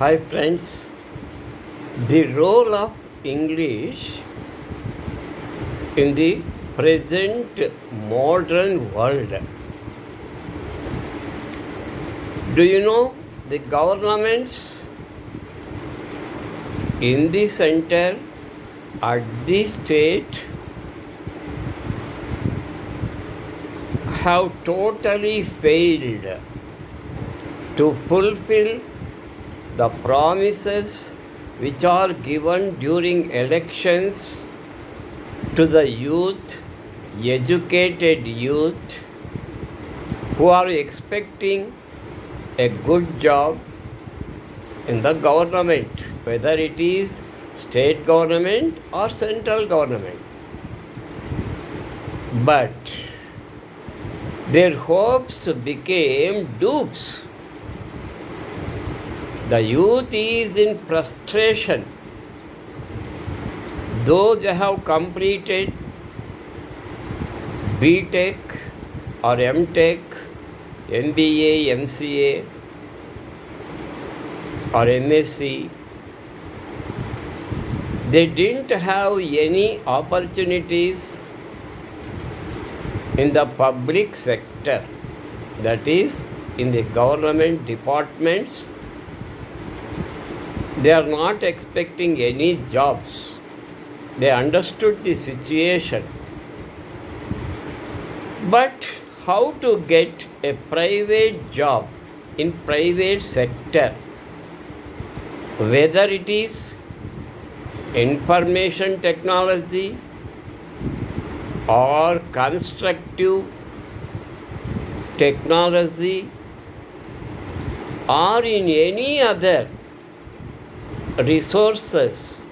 Hi friends, the role of English in the present modern world. Do you know the governments in the center at the state have totally failed to fulfill the promises which are given during elections to the youth, educated youth who are expecting a good job in the government, whether it is state government or central government. But their hopes became dupes. The youth is in frustration. Though they have completed B.Tech or M.Tech, MBA, MCA or MSc, they didn't have any opportunities in the public sector, that is, in the government departments. They are not expecting any jobs. They understood the situation. But how to get a private job in private sector, whether it is information technology or constructive technology or in any other resources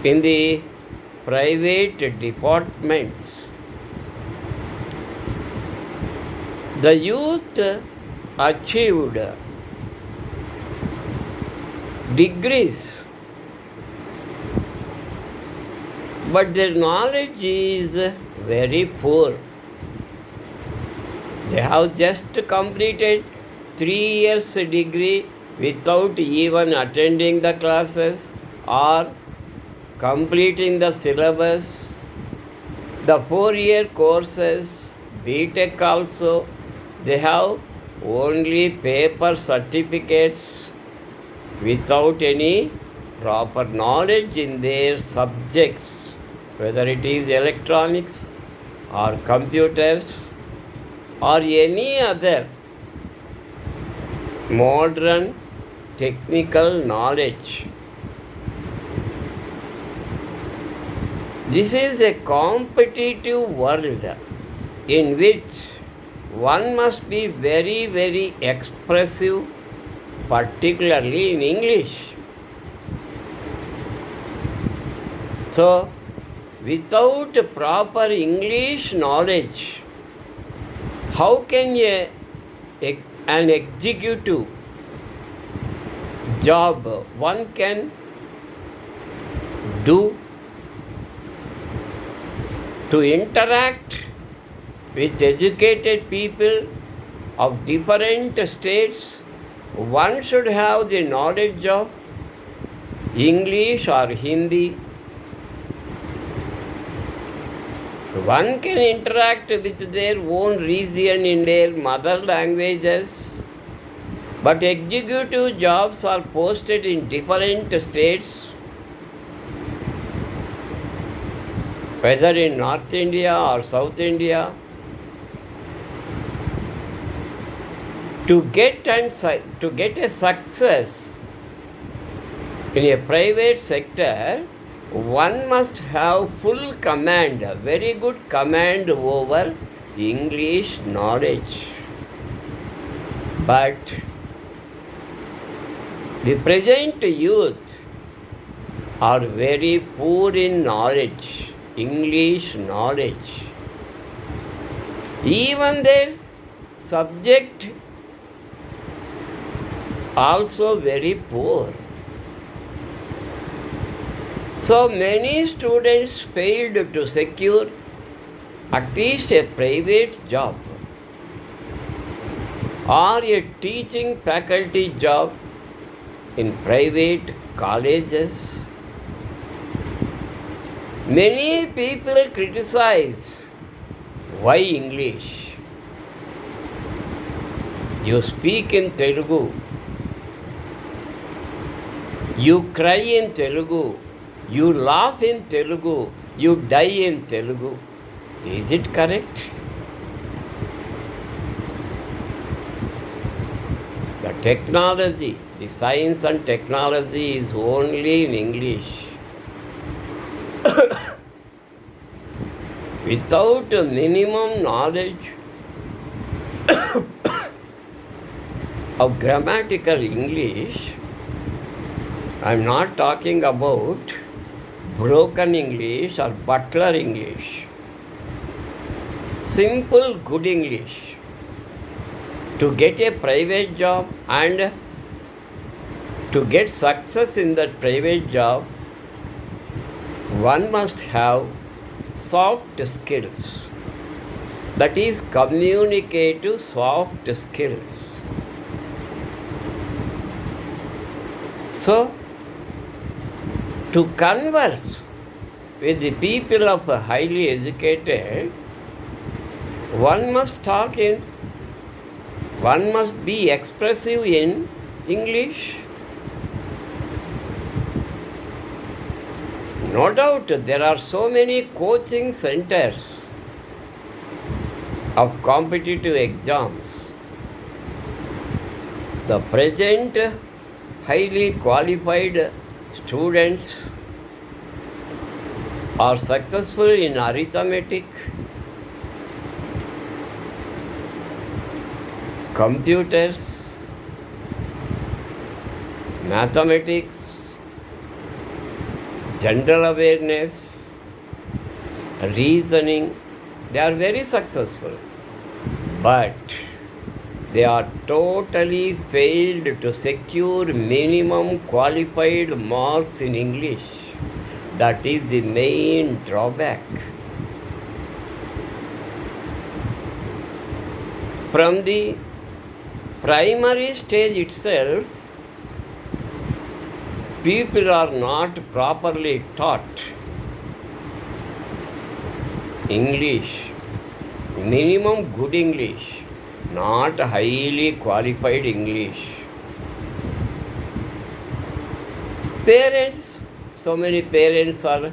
in the private departments. The youth achieved degrees, but their knowledge is very poor. They have just completed 3 years degree without even attending the classes or completing the syllabus. The 4-year courses, B.Tech also, they have only paper certificates without any proper knowledge in their subjects, whether it is electronics or computers or any other modern technical knowledge. This is a competitive world in which one must be very, very expressive, particularly in English. So, without proper English knowledge, how can an executive job one can do to interact with educated people of different states? One should have the knowledge of English or Hindi. One can interact with their own region in their mother languages, but executive jobs are posted in different states, whether in North India or South India. To get a success in a private sector, one must have full command, very good command over English knowledge. But the present youth are very poor in knowledge, English knowledge. Even their subject also very poor. So many students failed to secure at least a private job. or a teaching faculty job in private colleges. Many people criticize why English. You speak in Telugu, you cry in Telugu, you laugh in Telugu, you die in Telugu. Is it correct? The technology, the science and technology is only in English. Without a minimum knowledge of grammatical English, I am not talking about broken English or butler English. Simple good English. To get a private job and to get success in that private job, one must have soft skills. That is communicative soft skills. So, to converse with the people of a highly educated, one must be expressive in English. No doubt there are so many coaching centers of competitive exams. The present highly qualified students are successful in arithmetic, computers, mathematics, general awareness, reasoning. They are very successful, but they are totally failed to secure minimum qualified marks in English. That is the main drawback. From the primary stage itself, people are not properly taught English, minimum good English, not highly qualified English. Parents, so many parents are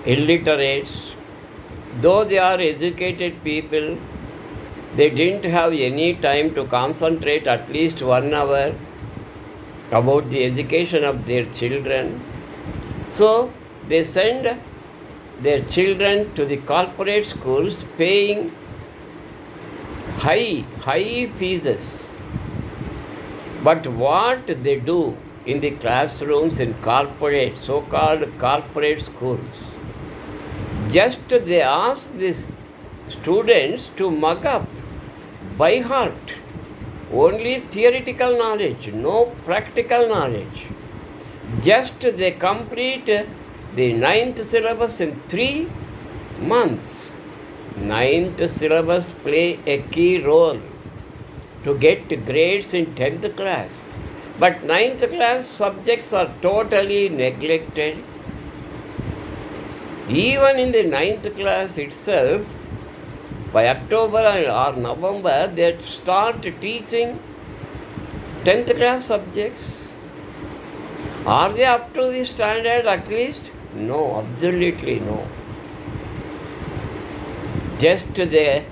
illiterates. Though they are educated people, they didn't have any time to concentrate at least 1 hour about the education of their children. So they send their children to the corporate schools paying high fees. But what they do in the classrooms in corporate, so-called corporate schools, just they ask these students to mug up by heart only theoretical knowledge, no practical knowledge. Just they complete the 9th syllabus in 3 months. 9th syllabus play a key role to get grades in 10th class. But 9th class subjects are totally neglected. Even in the 9th class itself, by October or November, they start teaching 10th class subjects. Are they up to the standard at least? No, absolutely no. Just the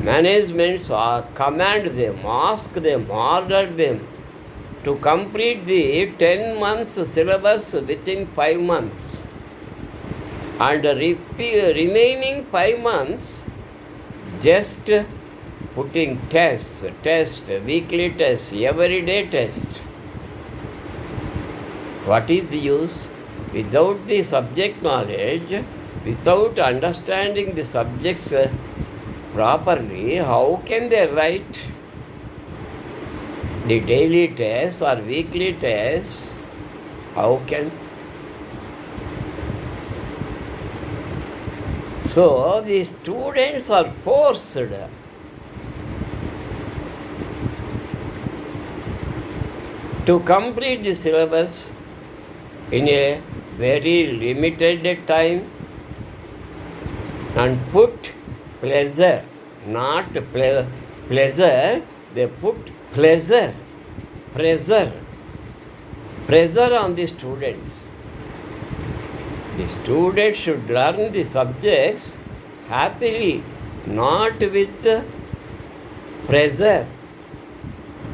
managements command them, ask them, order them to complete the 10 months syllabus within 5 months. And remaining 5 months, just putting tests, weekly tests, everyday test. What is the use? Without the subject knowledge, without understanding the subjects properly, how can they write the daily tests or weekly tests? How can? So the students are forced to complete the syllabus in a very limited time and put pleasure, not pleasure, they put pressure on the students. The students should learn the subjects happily, not with pressure.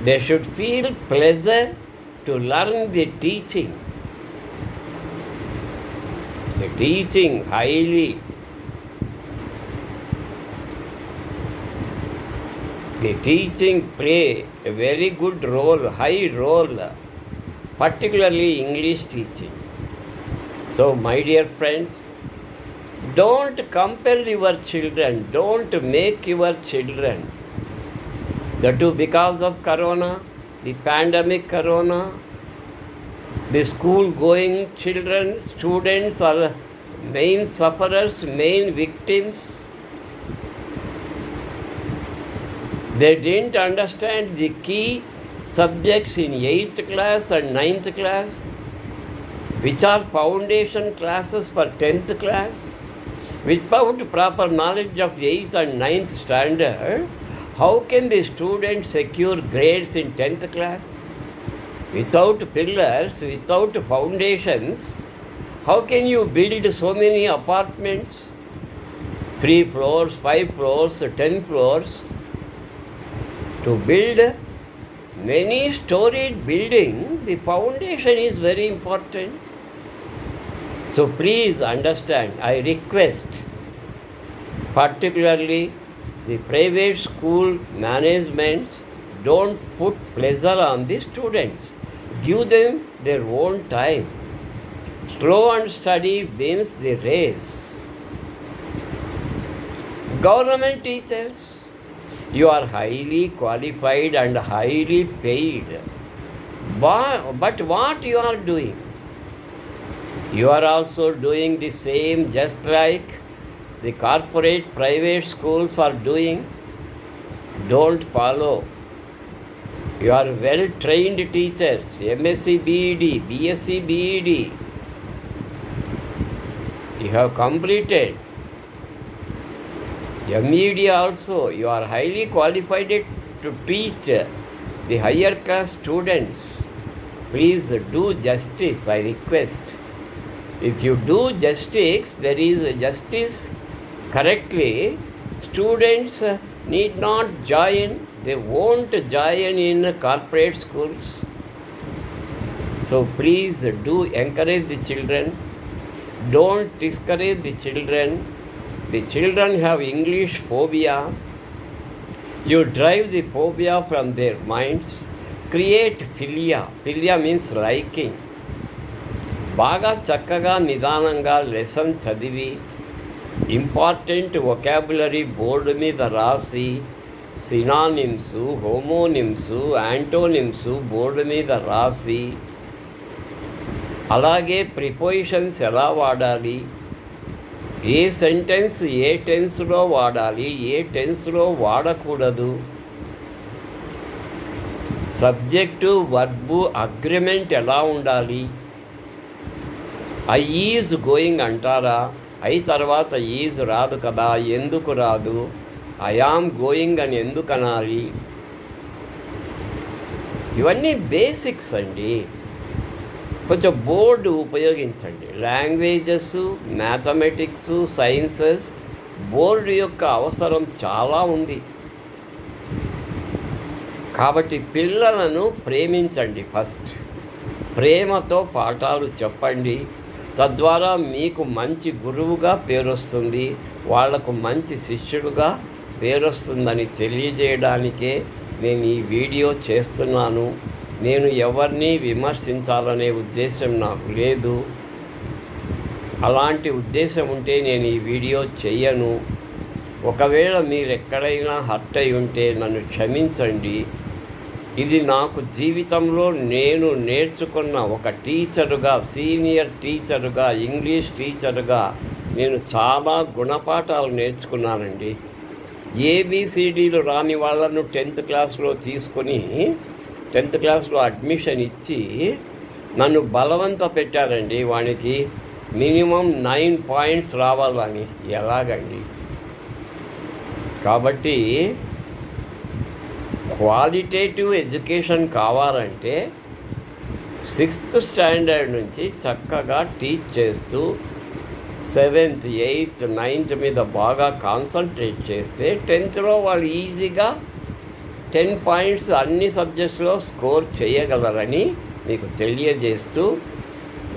They should feel pleasure to learn the teaching. The teaching highly. The teaching play a very good role, high role, particularly English teaching. So, my dear friends, don't compel your children, don't make your children. That too because of Corona, the pandemic Corona, the school going children, students are main sufferers, main victims. They didn't understand the key subjects in 8th class and 9th class, which are foundation classes for 10th class. Without proper knowledge of 8th and 9th standard, how can the student secure grades in 10th class? Without pillars, without foundations, how can you build so many apartments? 3 floors, 5 floors, 10 floors. To build many storied building, the foundation is very important. So please understand, I request, particularly the private school managements, don't put pressure on the students. Give them their own time. Slow and study wins the race. Government teachers, you are highly qualified and highly paid. But what you are doing? You are also doing the same, just like the corporate private schools are doing. Don't follow. You are well trained teachers, MSc BEd, BSc BEd. You have completed. MED also, you are highly qualified to teach the higher class students. Please do justice, I request. If you do justice, there is justice correctly. Students need not join, they won't join in corporate schools. So please do encourage the children. Don't discourage the children. The children have English phobia. You drive the phobia from their minds. Create philia. Philia means liking. బాగా చక్కగా నిదానంగా lesson చదివి important vocabulary board మీద రాసి synonyms, homonyms, antonyms board మీద రాసి, అలాగే prepositions ఎలా వాడాలి, ఏ సెంటెన్స్ ఏ టెన్స్లో వాడాలి, ఏ టెన్స్లో వాడకూడదు, సబ్జెక్టు వర్బు అగ్రిమెంట్ ఎలా ఉండాలి, ఐ ఈజ్ గోయింగ్ అంటారా, ఐ తర్వాత ఈజ్ రాదు కదా, ఎందుకు రాదు, ఐ యామ్ గోయింగ్ అని ఎందుకు అనాలి, ఇవన్నీ బేసిక్స్ అండి. కొంచెం బోర్డు ఉపయోగించండి. లాంగ్వేజెస్, మ్యాథమెటిక్స్, సైన్సెస్ బోర్డు యొక్క అవసరం చాలా ఉంది. కాబట్టి పిల్లలను ప్రేమించండి. ఫస్ట్ ప్రేమతో పాఠాలు చెప్పండి. తద్వారా మీకు మంచి గురువుగా పేరొస్తుంది, వాళ్లకు మంచి శిష్యుడుగా పేరొస్తుందని తెలియజేయడానికే నేను ఈ వీడియో చేస్తున్నాను. నేను ఎవరిని విమర్శించాలనే ఉద్దేశం నాకు లేదు. అలాంటి ఉద్దేశం ఉంటే నేను ఈ వీడియో చెయ్యను. ఒకవేళ మీరు ఎక్కడైనా హర్ట్ అయి ఉంటే నన్ను క్షమించండి. ఇది నాకు జీవితంలో నేను నేర్చుకున్న ఒక టీచరుగా, సీనియర్ టీచరుగా, ఇంగ్లీష్ టీచరుగా నేను చాలా గుణపాఠాలు నేర్చుకున్నానండి. ఏబిసిడీలు రాని వాళ్ళను 10th క్లాస్లో తీసుకొని 10th క్లాస్లో అడ్మిషన్ ఇచ్చి నన్ను బలవంత పెట్టారండి. వానికి మినిమం 9 పాయింట్స్ రావాలని. ఎలాగండి? కాబట్టి క్వాలిటేటివ్ ఎడ్యుకేషన్ కావాలంటే 6th స్టాండర్డ్ నుంచి చక్కగా టీచ్ చేస్తూ 7th, 8th, 9th మీద బాగా కాన్సన్ట్రేట్ చేస్తే 10thలో వాళ్ళు ఈజీగా 10 పాయింట్స్ అన్ని సబ్జెక్ట్స్లో స్కోర్ చేయగలరని మీకు తెలియజేస్తూ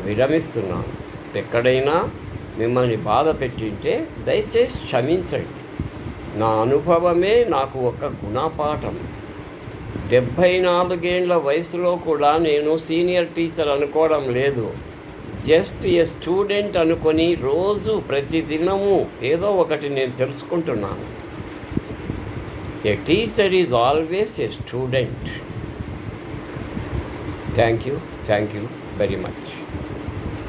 విరమిస్తున్నాను. ఎక్కడైనా మిమ్మల్ని బాధ పెట్టింటే దయచేసి క్షమించండి. నా అనుభవమే నాకు ఒక గుణపాఠం. 74 ఏళ్ల వయసులో కూడా నేను సీనియర్ టీచర్ అనుకోవడం లేదు. జస్ట్ ఏ స్టూడెంట్ అనుకొని రోజు ప్రతిదినము ఏదో ఒకటి నేను తెలుసుకుంటున్నాను. A teacher is always a student. Thank you very much.